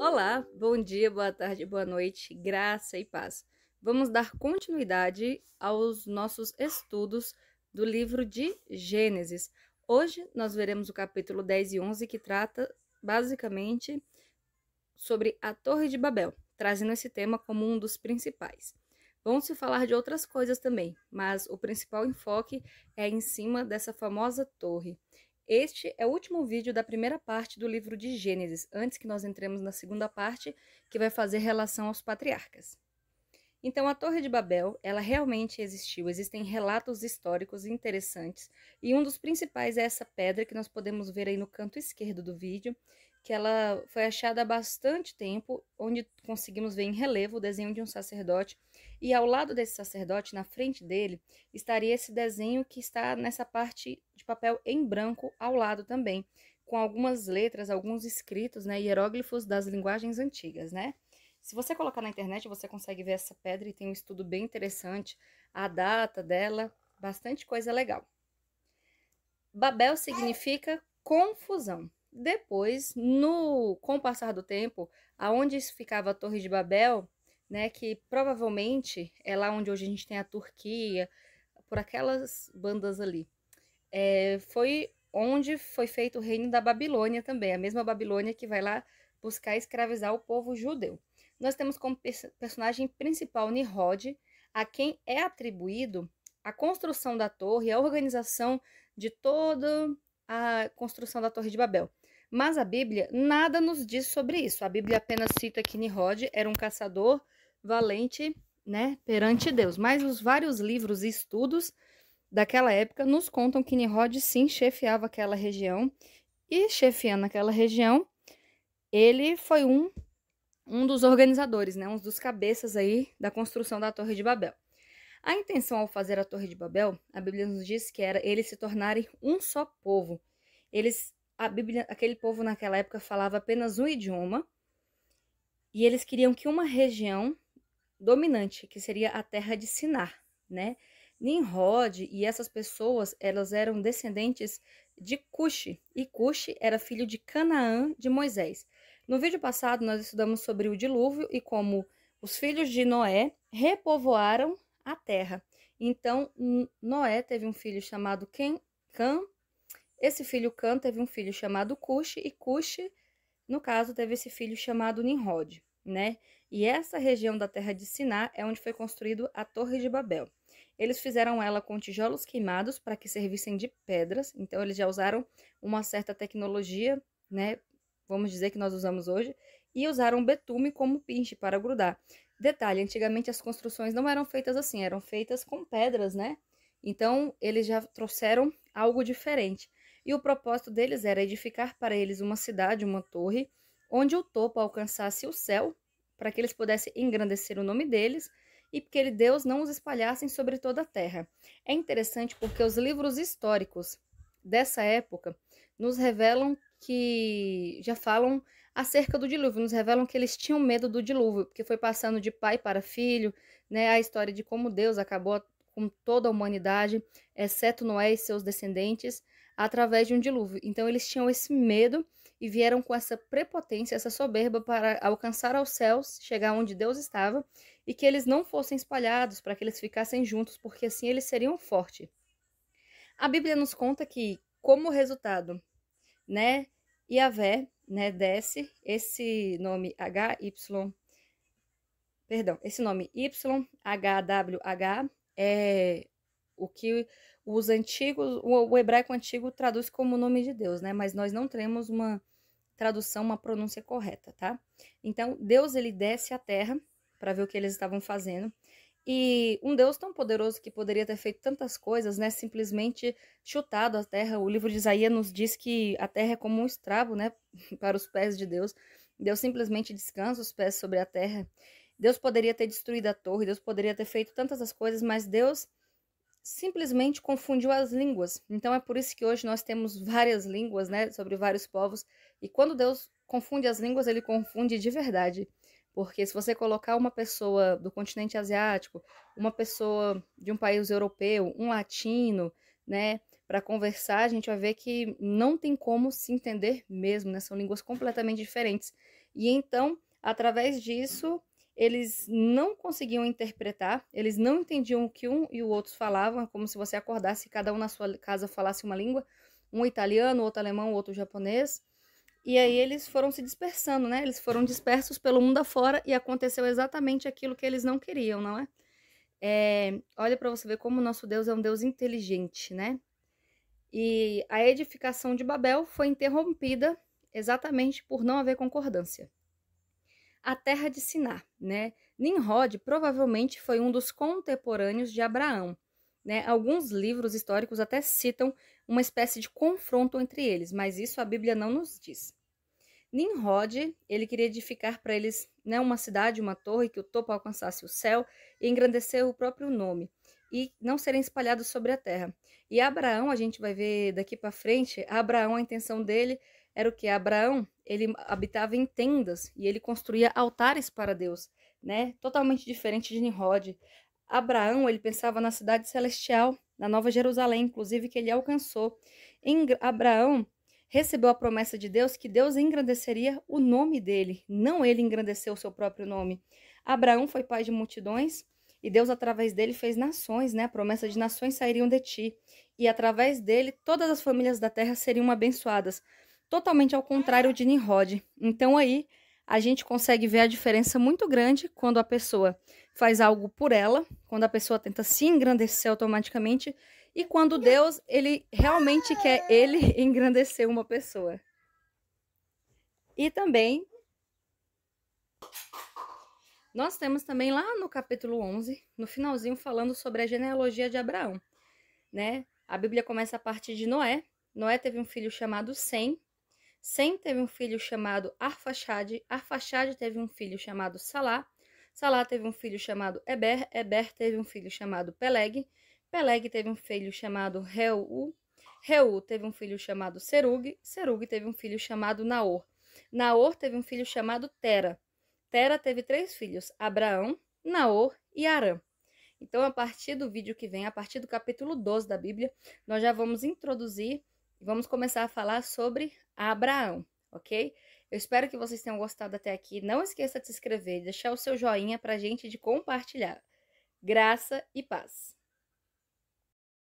Olá, bom dia, boa tarde, boa noite, graça e paz. Vamos dar continuidade aos nossos estudos do livro de Gênesis. Hoje nós veremos o capítulo 10 e 11, que trata basicamente sobre a Torre de Babel, trazendo esse tema como um dos principais. Vamos se falar de outras coisas também, mas o principal enfoque é em cima dessa famosa torre. Este é o último vídeo da primeira parte do livro de Gênesis, antes que nós entremos na segunda parte, que vai fazer relação aos patriarcas. Então, a Torre de Babel, ela realmente existiu. Existem relatos históricos interessantes, e um dos principais é essa pedra que nós podemos ver aí no canto esquerdo do vídeo, que ela foi achada há bastante tempo, onde conseguimos ver em relevo o desenho de um sacerdote, e ao lado desse sacerdote, na frente dele, estaria esse desenho que está nessa parte de papel em branco ao lado também, com algumas letras, alguns escritos, né, hieróglifos das linguagens antigas, né? Se você colocar na internet, você consegue ver essa pedra e tem um estudo bem interessante, a data dela, bastante coisa legal. Babel significa confusão. Depois, com o passar do tempo, aonde ficava a Torre de Babel, né, que provavelmente é lá onde hoje a gente tem a Turquia, por aquelas bandas ali, foi onde foi feito o reino da Babilônia também, a mesma Babilônia que vai lá buscar escravizar o povo judeu. Nós temos como personagem principal Nimrod, a quem é atribuído a construção da torre, a organização de toda a construção da Torre de Babel. Mas a Bíblia nada nos diz sobre isso. A Bíblia apenas cita que Nimrod era um caçador valente, né, perante Deus. Mas os vários livros e estudos daquela época nos contam que Nimrod sim chefiava aquela região, e chefiando aquela região, ele foi um dos organizadores, né, um dos cabeças aí da construção da Torre de Babel. A intenção ao fazer a Torre de Babel, a Bíblia nos diz que era eles se tornarem um só povo. Aquele povo naquela época falava apenas um idioma, e eles queriam que uma região dominante, que seria a terra de Sinar, né? Nimrod e essas pessoas, elas eram descendentes de Cuxi, e Cuxi era filho de Canaã de Moisés. No vídeo passado, nós estudamos sobre o dilúvio e como os filhos de Noé repovoaram a terra. Então, Noé teve um filho chamado Cã, esse filho Cã teve um filho chamado Cuxi, e Cuxi, no caso, teve esse filho chamado Nimrod, né? E essa região da terra de Siná é onde foi construído a Torre de Babel. Eles fizeram ela com tijolos queimados para que servissem de pedras, então eles já usaram uma certa tecnologia, né? Vamos dizer que nós usamos hoje, e usaram betume como pinche para grudar. Detalhe, antigamente as construções não eram feitas assim, eram feitas com pedras, né? Então eles já trouxeram algo diferente. E o propósito deles era edificar para eles uma cidade, uma torre, onde o topo alcançasse o céu, para que eles pudessem engrandecer o nome deles e que Deus não os espalhassem sobre toda a terra. É interessante porque os livros históricos dessa época nos revelam que já falam acerca do dilúvio, nos revelam que eles tinham medo do dilúvio, porque foi passando de pai para filho, né, a história de como Deus acabou com toda a humanidade, exceto Noé e seus descendentes, através de um dilúvio. Então eles tinham esse medo e vieram com essa prepotência, essa soberba para alcançar aos céus, chegar onde Deus estava, e que eles não fossem espalhados, para que eles ficassem juntos, porque assim eles seriam fortes. A Bíblia nos conta que, como resultado, né, Yahvé, né, desce esse nome esse nome YHWH é o que os antigos, o hebraico antigo traduz como o nome de Deus, né? Mas nós não temos uma tradução, uma pronúncia correta, tá? Então, Deus, ele desce à terra para ver o que eles estavam fazendo. E um Deus tão poderoso que poderia ter feito tantas coisas, né? Simplesmente chutado a terra. O livro de Isaías nos diz que a terra é como um estravo, né? Para os pés de Deus. Deus simplesmente descansa os pés sobre a terra. Deus poderia ter destruído a torre, Deus poderia ter feito tantas as coisas, mas Deus simplesmente confundiu as línguas. Então é por isso que hoje nós temos várias línguas, né, sobre vários povos. E quando Deus confunde as línguas, ele confunde de verdade. Porque se você colocar uma pessoa do continente asiático, uma pessoa de um país europeu, um latino, né, para conversar, a gente vai ver que não tem como se entender mesmo, né? São línguas completamente diferentes. E então, através disso, eles não conseguiam interpretar, eles não entendiam o que um e o outro falavam, é como se você acordasse e cada um na sua casa falasse uma língua, um italiano, outro alemão, outro japonês. E aí eles foram se dispersando, né? Eles foram dispersos pelo mundo afora e aconteceu exatamente aquilo que eles não queriam, não é? Olha para você ver como o nosso Deus é um Deus inteligente, né? E a edificação de Babel foi interrompida exatamente por não haver concordância. A terra de Siná, né? Nimrod provavelmente foi um dos contemporâneos de Abraão, né? Alguns livros históricos até citam uma espécie de confronto entre eles, mas isso a Bíblia não nos diz. Nimrod, ele queria edificar para eles, né, uma cidade, uma torre, que o topo alcançasse o céu e engrandecer o próprio nome, e não serem espalhados sobre a terra. E Abraão, a gente vai ver daqui para frente, Abraão, a intenção dele era o que? Abraão, ele habitava em tendas e ele construía altares para Deus, né? Totalmente diferente de Nimrod. Abraão, ele pensava na cidade celestial, na Nova Jerusalém, inclusive, que ele alcançou. Abraão recebeu a promessa de Deus que Deus engrandeceria o nome dele, não ele engrandeceu o seu próprio nome. Abraão foi pai de multidões e Deus, através dele, fez nações, né? A promessa de nações sairiam de ti. E através dele, todas as famílias da terra seriam abençoadas. Totalmente ao contrário de Nimrod. Então aí a gente consegue ver a diferença muito grande quando a pessoa faz algo por ela, quando a pessoa tenta se engrandecer automaticamente e quando Deus, ele realmente quer ele engrandecer uma pessoa. E também nós temos também lá no capítulo 11, no finalzinho, falando sobre a genealogia de Abraão, né? A Bíblia começa a partir de Noé. Noé teve um filho chamado Sem. Sem teve um filho chamado Arfaxade. Arfaxade teve um filho chamado Salá. Salá teve um filho chamado Eber. Eber teve um filho chamado Peleg. Peleg teve um filho chamado Reu. Reu teve um filho chamado Serug. Serug teve um filho chamado Naor. Naor teve um filho chamado Tera. Tera teve 3 filhos, Abraão, Naor e Arã. Então, a partir do vídeo que vem, a partir do capítulo 12 da Bíblia, nós já vamos introduzir e vamos começar a falar sobre Abraão, ok? Eu espero que vocês tenham gostado até aqui. Não esqueça de se inscrever, deixar o seu joinha para a gente de compartilhar. Graça e paz.